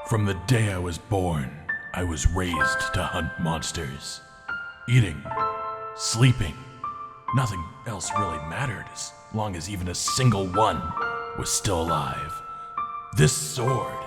From the day I was born, I was raised to hunt monsters. Eating, sleeping, nothing else really mattered as long as even a single one was still alive. This sword,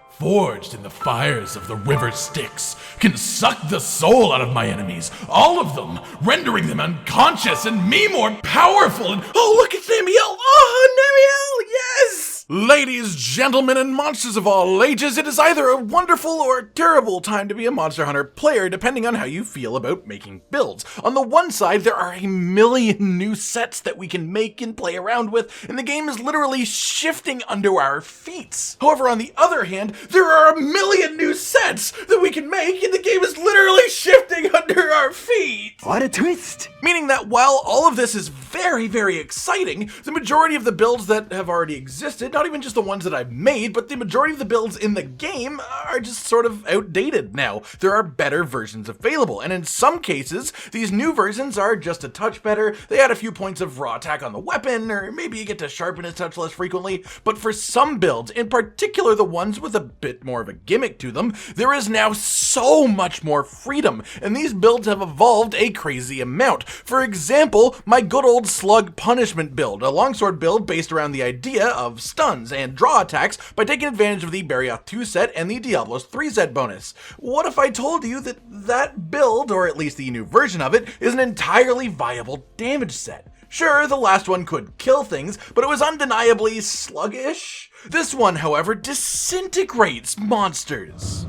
forged in the fires of the river Styx, can suck the soul out of my enemies, all of them, rendering them unconscious and me more powerful and— oh, look at Namiel! Oh, Namiel, yes! Ladies, gentlemen, and monsters of all ages, it is either a wonderful or terrible time to be a Monster Hunter player, depending on how you feel about making builds. On the one side, there are a million new sets that we can make and play around with, and the game is literally shifting under our feet. However, on the other hand, there are a million new sets that we can make, and the game is literally shifting under our feet. What a twist! Meaning that while all of this is very, very exciting, the majority of the builds that have already existed, not even just the ones that I've made, but the majority of the builds in the game are just sort of outdated now. There are better versions available, and in some cases, these new versions are just a touch better. They add a few points of raw attack on the weapon, or maybe you get to sharpen a touch less frequently, but for some builds, in particular the ones with a bit more of a gimmick to them, there is now so much more freedom, and these builds have evolved a crazy amount. For example, my good old slug punishment build, a longsword build based around the idea of stuns and draw attacks by taking advantage of the Barioth 2 set and the Diablos 3 set bonus. What if I told you that that build, or at least the new version of it, is an entirely viable damage set? Sure, the last one could kill things, but it was undeniably sluggish. This one, however, disintegrates monsters.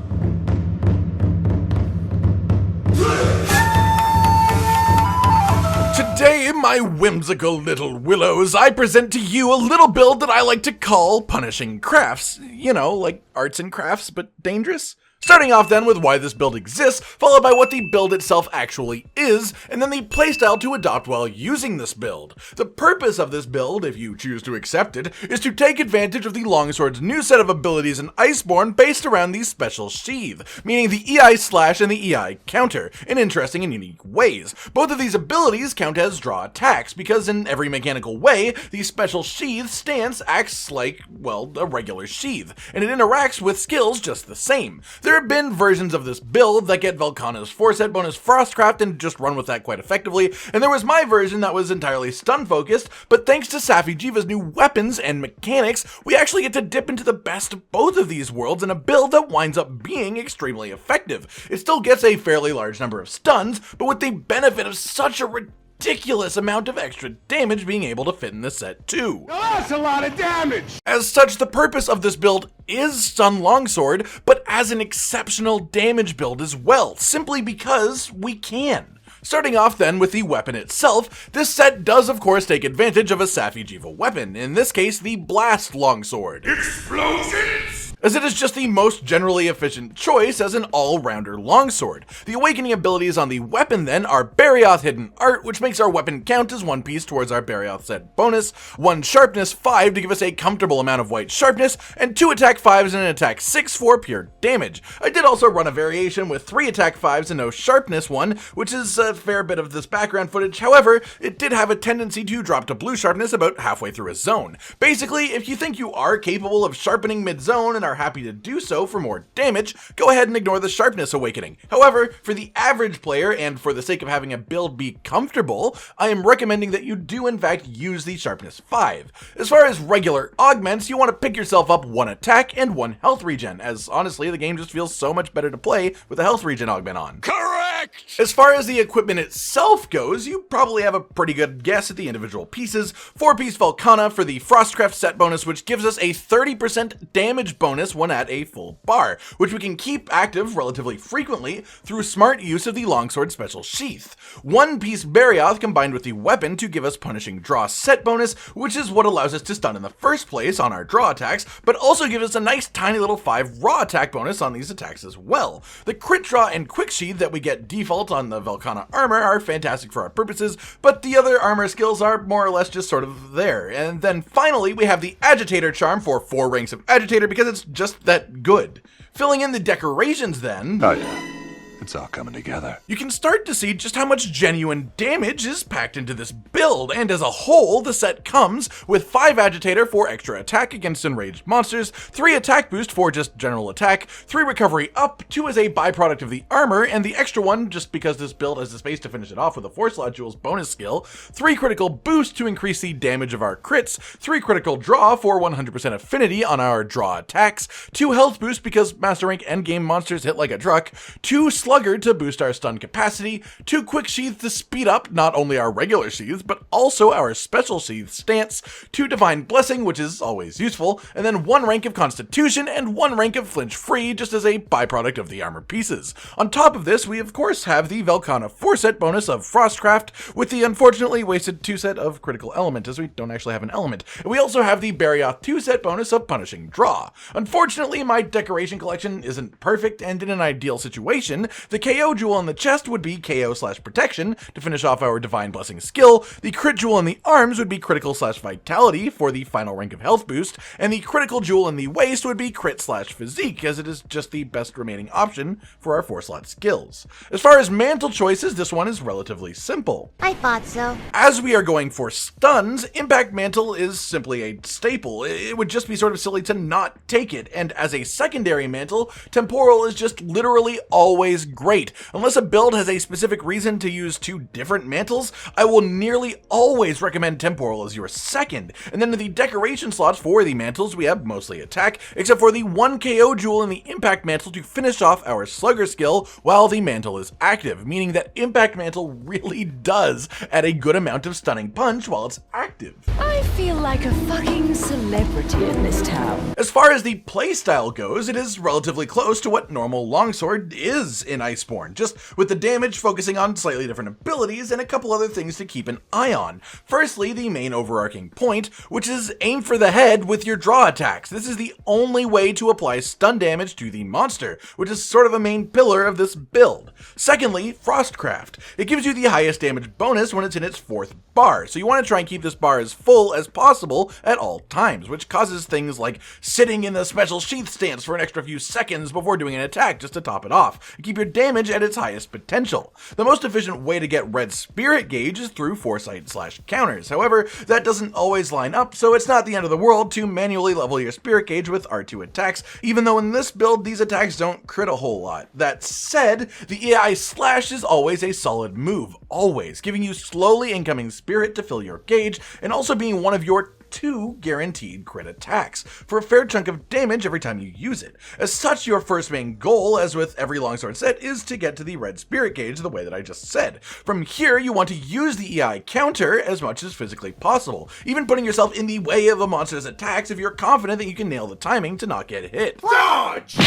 Today, my whimsical little willows, I present to you a little build that I like to call Punishing Crafts. You know, like arts and crafts, but dangerous? Starting off then with why this build exists, followed by what the build itself actually is, and then the playstyle to adopt while using this build. The purpose of this build, if you choose to accept it, is to take advantage of the longsword's new set of abilities in Iceborne based around the special sheath, meaning the EI slash and the EI counter, in interesting and unique ways. Both of these abilities count as draw attacks, because in every mechanical way, the special sheath stance acts like, well, a regular sheath, and it interacts with skills just the same. There have been versions of this build that get Velkhana's 4-set bonus Frostcraft and just run with that quite effectively, and there was my version that was entirely stun focused, but thanks to Safi'jiiva's new weapons and mechanics, we actually get to dip into the best of both of these worlds in a build that winds up being extremely effective. It still gets a fairly large number of stuns, but with the benefit of such a ridiculous amount of extra damage being able to fit in the set too. Oh, that's a lot of damage! As such, the purpose of this build is Stun Longsword, but as an exceptional damage build as well, simply because we can. Starting off then with the weapon itself, this set does of course take advantage of a Safi'jiiva weapon, in this case the Blast Longsword. Explosions! As it is just the most generally efficient choice as an all-rounder longsword. The awakening abilities on the weapon then are Barioth Hidden Art, which makes our weapon count as one piece towards our Barioth set bonus, 1 sharpness 5 to give us a comfortable amount of white sharpness, and 2 attack 5s and an attack 6 for pure damage. I did also run a variation with 3 attack 5s and no sharpness 1, which is a fair bit of this background footage. However, it did have a tendency to drop to blue sharpness about halfway through a zone. Basically, if you think you are capable of sharpening mid-zone and are happy to do so for more damage, go ahead and ignore the sharpness awakening. However, for the average player, and for the sake of having a build be comfortable, I am recommending that you do in fact use the sharpness 5. As far as regular augments, you want to pick yourself up 1 attack and 1 health regen, as honestly the game just feels so much better to play with a health regen augment on. Correct! As far as the equipment itself goes, you probably have a pretty good guess at the individual pieces. 4-piece Velkhana for the Frostcraft set bonus, which gives us a 30% damage bonus when at a full bar, which we can keep active relatively frequently through smart use of the longsword special sheath. 1-piece Barioth combined with the weapon to give us punishing draw set bonus, which is what allows us to stun in the first place on our draw attacks, but also gives us a nice tiny little 5 raw attack bonus on these attacks as well. The crit draw and quick sheath that we get default on the Velkhana armor are fantastic for our purposes, but the other armor skills are more or less just sort of there. And then finally we have the agitator charm for 4 ranks of agitator because it's just that good. Filling in the decorations then, Oh yeah, It's all coming together. You can start to see just how much genuine damage is packed into this build, and as a whole, the set comes with 5 Agitator for extra attack against enraged monsters, 3 attack boost for just general attack, 3 recovery up, 2 as a byproduct of the armor, and the extra one just because this build has the space to finish it off with a 4 slot jewels bonus skill, 3 critical boost to increase the damage of our crits, 3 critical draw for 100% affinity on our draw attacks, 2 health boost because Master Rank endgame monsters hit like a truck, 2 Slugger to boost our stun capacity, 2 Quick Sheath to speed up not only our regular sheaths, but also our special sheath stance, 2 Divine Blessing, which is always useful, and then 1 rank of Constitution and 1 rank of Flinch Free, just as a byproduct of the armor pieces. On top of this, we of course have the Velkhana 4-set bonus of Frostcraft, with the unfortunately wasted 2-set of Critical Element, as we don't actually have an element. And we also have the Barioth 2-set bonus of Punishing Draw. Unfortunately, my decoration collection isn't perfect, and in an ideal situation, the KO jewel in the chest would be KO/protection to finish off our Divine Blessing skill, the crit jewel in the arms would be critical/vitality for the final rank of health boost, and the critical jewel in the waist would be crit/physique, as it is just the best remaining option for our 4-slot skills. As far as mantle choices, this one is relatively simple. I thought so. As we are going for stuns, Impact Mantle is simply a staple. It would just be sort of silly to not take it, and as a secondary mantle, Temporal is just literally always great. Unless a build has a specific reason to use 2 different mantles, I will nearly always recommend Temporal as your second. And then in the decoration slots for the mantles, we have mostly attack, except for the 1 KO jewel in the Impact Mantle to finish off our Slugger skill while the mantle is active, meaning that Impact Mantle really does add a good amount of stunning punch while it's active. I feel like a fucking celebrity in this town. As far as the playstyle goes, it is relatively close to what normal longsword is in Iceborne, just with the damage focusing on slightly different abilities and a couple other things to keep an eye on. Firstly, the main overarching point, which is aim for the head with your draw attacks. This is the only way to apply stun damage to the monster, which is sort of a main pillar of this build. Secondly, Frostcraft. It gives you the highest damage bonus when it's in its 4th bar, so you want to try and keep this bar as full as possible at all times, which causes things like sitting in the special sheath stance for an extra few seconds before doing an attack just to top it off, and keep your damage at its highest potential. The most efficient way to get red spirit gauge is through foresight/counters. However, that doesn't always line up, so it's not the end of the world to manually level your spirit gauge with R2 attacks, even though in this build these attacks don't crit a whole lot. That said, the AI slash is always a solid move, always, giving you slowly incoming spirit to fill your gauge, and also being one of your 2 guaranteed crit attacks, for a fair chunk of damage every time you use it. As such, your first main goal, as with every longsword set, is to get to the red spirit gauge the way that I just said. From here, you want to use the EI counter as much as physically possible, even putting yourself in the way of a monster's attacks if you're confident that you can nail the timing to not get hit. Dodge!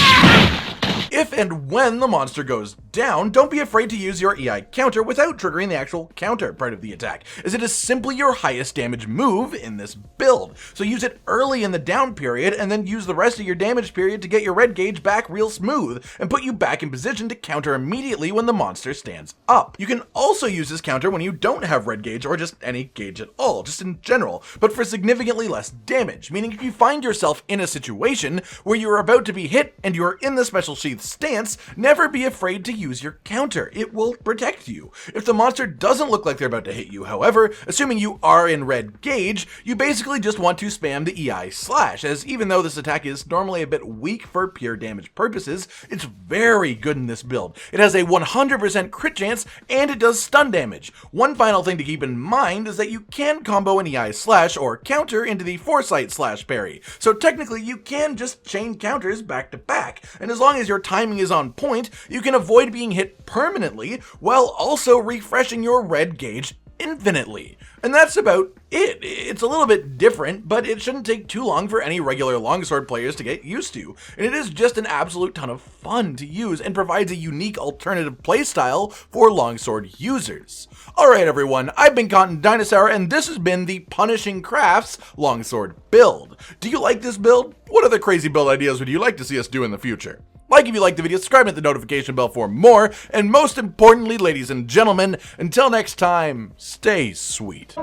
If and when the monster goes down, don't be afraid to use your EI counter without triggering the actual counter part of the attack, as it is simply your highest damage move in this build. So use it early in the down period, and then use the rest of your damage period to get your red gauge back real smooth, and put you back in position to counter immediately when the monster stands up. You can also use this counter when you don't have red gauge, or just any gauge at all, just in general, but for significantly less damage, meaning if you find yourself in a situation where you're about to be hit and you're in the special sheath stance, never be afraid to use your counter. It will protect you. If the monster doesn't look like they're about to hit you, however, assuming you are in red gauge, you basically just want to spam the EI slash, as even though this attack is normally a bit weak for pure damage purposes, it's very good in this build. It has a 100% crit chance, and it does stun damage. One final thing to keep in mind is that you can combo an EI slash or counter into the foresight slash parry, so technically you can just chain counters back to back, and as long as your timing is on point, you can avoid being hit permanently while also refreshing your red gauge infinitely. And that's about it. It's a little bit different, but it shouldn't take too long for any regular longsword players to get used to. And it is just an absolute ton of fun to use and provides a unique alternative playstyle for longsword users. Alright everyone, I've been Cotton Dinosaur, and this has been the Punishing Crafts longsword build. Do you like this build? What other crazy build ideas would you like to see us do in the future? Like if you liked the video, subscribe and hit the notification bell for more, and most importantly, ladies and gentlemen, until next time, stay sweet.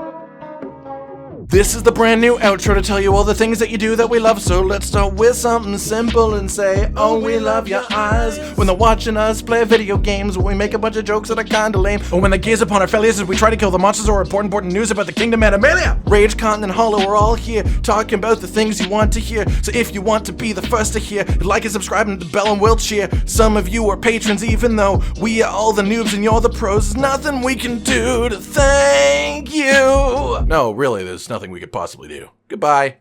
This is the brand new outro to tell you all the things that you do that we love. So let's start with something simple and say, oh, we love your eyes. When they're watching us play video games, when we make a bunch of jokes that are kinda lame, or when they gaze upon our failures as we try to kill the monsters or important news about the kingdom Animalia. Rage, Continent, Hollow, we're all here talking about the things you want to hear. So if you want to be the first to hear, like and subscribe and the bell and we'll cheer. Some of you are patrons, even though we are all the noobs and you're the pros. There's nothing we can do to thank you. No, really, there's nothing we could possibly do. Goodbye.